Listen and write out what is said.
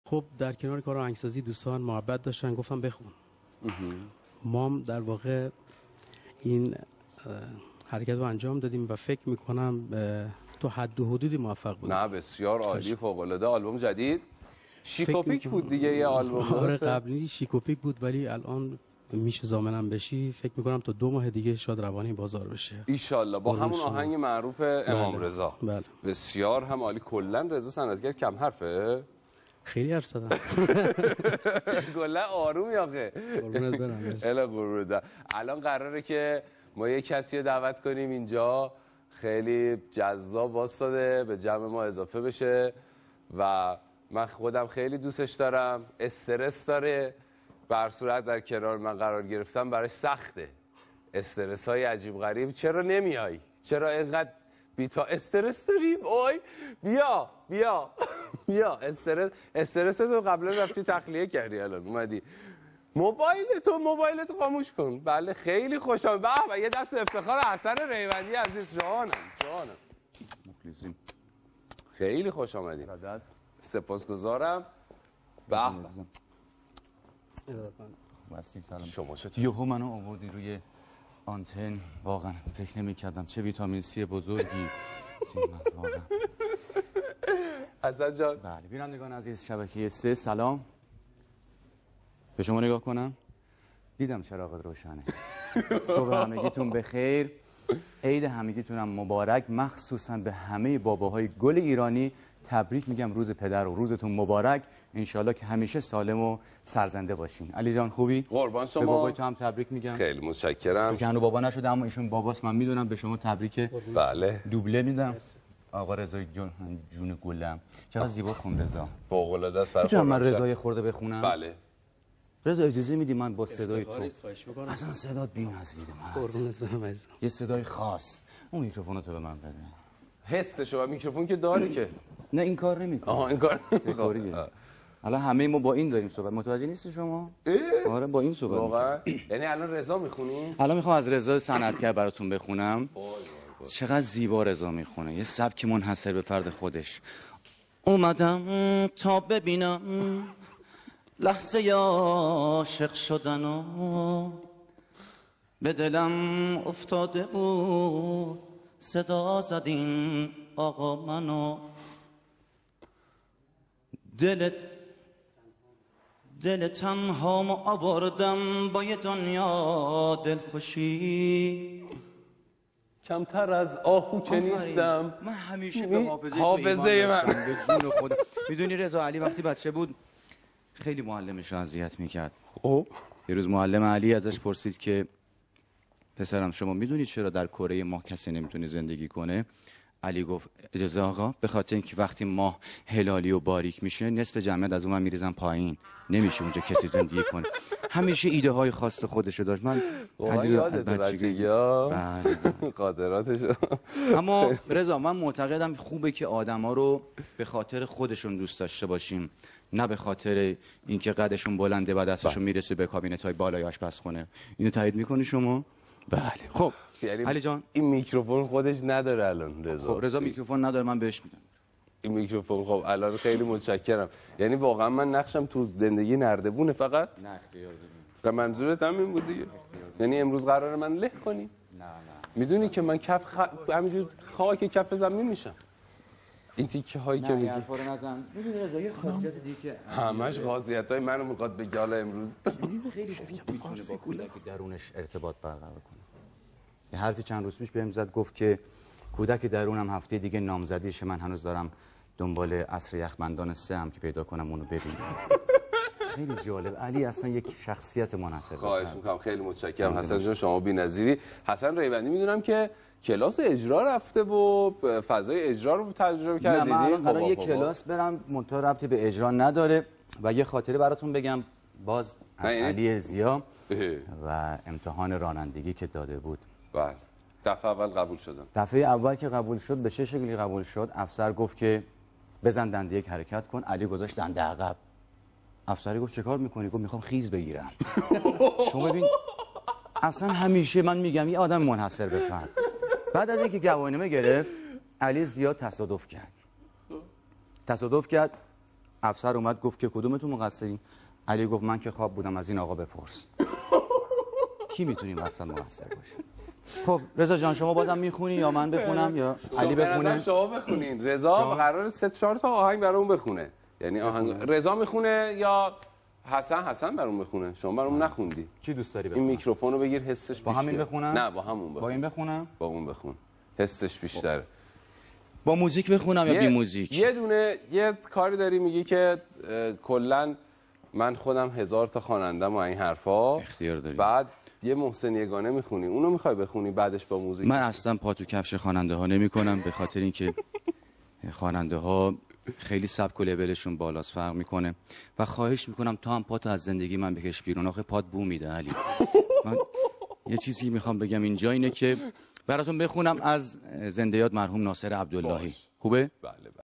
خب در کنار کار آهنگسازی دوستان محبت داشتن، گفتم بخون. ما در واقع این حرکت رو انجام دادیم و فکر میکنم تو حد و حدودی موفق بودیم. نه بسیار عالی، فوق العاده. آلبوم جدید شیکوپیک بود دیگه، یه آلبوم. آره قبلی شیکوپیک بود ولی الان میشه ضامنم بشی. فکر میکنم تا 2 ماه دیگه شاید روانی بازار بشه ان شاءالله با همون آهنگ معروف امام رضا. بله. بسیار هم عالی. کلا رضا صنعتگر کم حرفه؟ خیلی حرف زدم. کلا آرومی آخه. قربونت برم. مرسی. قربونت. الان قراره که ما یه کسی رو دعوت کنیم اینجا خیلی جذاب واسطه به جمع ما اضافه بشه و من خودم خیلی دوستش دارم. استرس داره، به هر صورت در کنار من قرار گرفتم براش سخته. استرس های عجیب غریب. چرا نمیای؟ چرا اینقدر بیتا استرس داریم؟ اوی بیا بیا بیا. استرس تو قبلا رفتی تخلیه کردی، الان اومدی موبایلتو خاموش کن. بله خیلی خوشحال. به یه دست افتخار حسن ریوندی عزیز. جانم مخلصیم. خیلی خوش آمدید. سپاسگزارم. به سلام. شما چطور؟ یهو منو آوردی روی آنتن، واقعا فکر نمی‌کردم چه ویتامین سی بزرگی. واقعا. حسن جان. بله بینندگان عزیز شبکه 3 سلام. به شما نگاه کنم دیدم چراغت روشنه. صبح همگیتون بخیر، عید همگیتونم مبارک. مخصوصا به همه باباهای گل ایرانی تبریک میگم. روز پدر و روزتون مبارک. انشالله که همیشه سالم و سرزنده باشین. علی جان خوبی؟ قربان شما. به بابای تو هم تبریک میگم. خیلی متشکرم. تو که هنوز بابا نشده اما ایشون باباست، من میدونم. به شما تبریک. بله دوبله میدم. آقا رضای جون گلم چقدر زیبا خون رضا. فوق العاده است. میتونم من رضای خورده بخونم؟ بله. رضا اجازه میدی من با صدای تو؟ اصلا صدات بی‌نظیره. قربونت برم عزیزم. یه صدای خاص. اون میکروفونو تو به من بده. حس شما میکروفون که داره که. نه این کار نمیکنه. این کار نمیکنه. الان همه ما با این داریم صحبت. متوجه نیستی شما؟ آره با این صحبت. واقعا؟ یعنی الان رضا میخونی؟ الان میخوام از رضا صنعتگر براتون بخونم. چقدر زیبا رضا میخونه. یه سبک منحصر به فرد خودش. اومدم تا ببینم لحظه عاشق شدن و به دلم افتاده بود صدا زدین آقا منو. دل تنهامو آوردم با یه دنیا دلخوشی. کمتر از آهو که نیستم. من همیشه به حافظه من به جون خودم. میدونی رضا علی وقتی بچه بود خیلی معلمش رو اذیت میکرد. خب یه روز معلم علی ازش پرسید که پسرم شما میدونی چرا در کره ماه کسی نمیتونه زندگی کنه؟ علی گفت اجازه آقا، به خاطر اینکه وقتی ماه هلالی و باریک میشه نصف جمعیت از اون میریزن پایین، نمیشه اونجا کسی زندگی کنه. همیشه ایده های خاص خودشو داشت. من علی از بچگی خاطراتش. اما رضا من معتقدم خوبه که آدما رو به خاطر خودشون دوست داشته باشیم، نه به خاطر اینکه قدشون بلنده و دستشون میرسه به کابینت‌های بالای آشپزخونه. اینو تایید میکنی شما؟ بله. خب علی جان این میکروفون خودش نداره الان رضا. خب رضا میکروفون نداره، من بهش میدم این میکروفون. خب الان خیلی متشکرم. یعنی واقعا من نقشم تو زندگی نردبونه فقط؟ نه اختیار داریم. و منظورت هم این بود دیگه؟ یعنی امروز قراره من له کنی؟ نه میدونی که من همینجور خاک کف زمین میشم. این تیکه هایی که میگی حرفا رو نزن. میدونی رضا یه خاصیت دیگه که همش خاصیتای منو میخواد بگه حالا امروز خیلی خوب میتونه با کودک درونش ارتباط برقرار کنه. یه حرفی چند روز پیش بهم زد، گفت که کودک درونم هفته دیگه نامزدیشه، من هنوز دارم دنبال عصر یخبندان 3 هم که پیدا کنم اونو ببینم. خیلی جالب. علی اصلا یک شخصیت منحصر به فرد. خواهش میکنم. خیلی متشکرم حسن جان، شما بی‌نظیری. حسن ریوندی میدونم که کلاس اجرا رفته و فضای اجرا رو تجربه کردید. نه من الان یه کلاس برم، منتها ربطی به اجرا نداره. و یه خاطره براتون بگم باز از علی ضیا و امتحان رانندگی که داده بود. بله. دفعه اول قبول شدم. دفعه اول که قبول شد به چه شکلی قبول شد؟ افسر گفت که بزن دنده یک حرکت کن. علی گذاشت دنده عقب. افسر گفت چیکار میکنی؟ گفت میخوام خیز بگیرم. شما ببین اصلا همیشه من میگم یه آدم منحصر به فرد. بعد از اینکه گواهینامه گرفت علی ضیا تصادف کرد. افسر اومد گفت که کدومتون مقصرین؟ علی گفت من که خواب بودم، از این آقا بپرس. کی میتونیم وسط مقصر باشه؟ خب رضا جان شما بازم میخونی یا من بخونم یا علی بخونه؟ شما بخونین. رضا قراره 3-4 تا آهنگ برامون بخونه. یعنی آهنگ رضا میخونه یا حسن برامون بخونه؟ شما برامون نخوندی. چی دوست داری بخونم؟ این میکروفون رو بگیر حسش با همین بخونم؟ نه با همون بخون. با این بخونم؟ با اون بخون. حسش بیشتره. با موزیک بخونم یا بی موزیک؟ یه کاری داری میگی که کلا من خودم 1000 تا خوانندم و این حرفا اختیار داری. بعد یه محسن یگانه میخونی، اونو میخوای بخونی بعدش با موزیک؟ من اصلا پا تو کفش خواننده ها نمیکنم، به خاطر اینکه خواننده ها خیلی سبک و لولشون بالاست، فرق میکنه و خواهش میکنم تا هم پاتو از زندگی من بکش بیرون. آخه پات بو میده علی. من یه چیزی میخوام بگم اینجا اینه که براتون بخونم از زنده یاد مرحوم ناصر عبداللهی. خوبه؟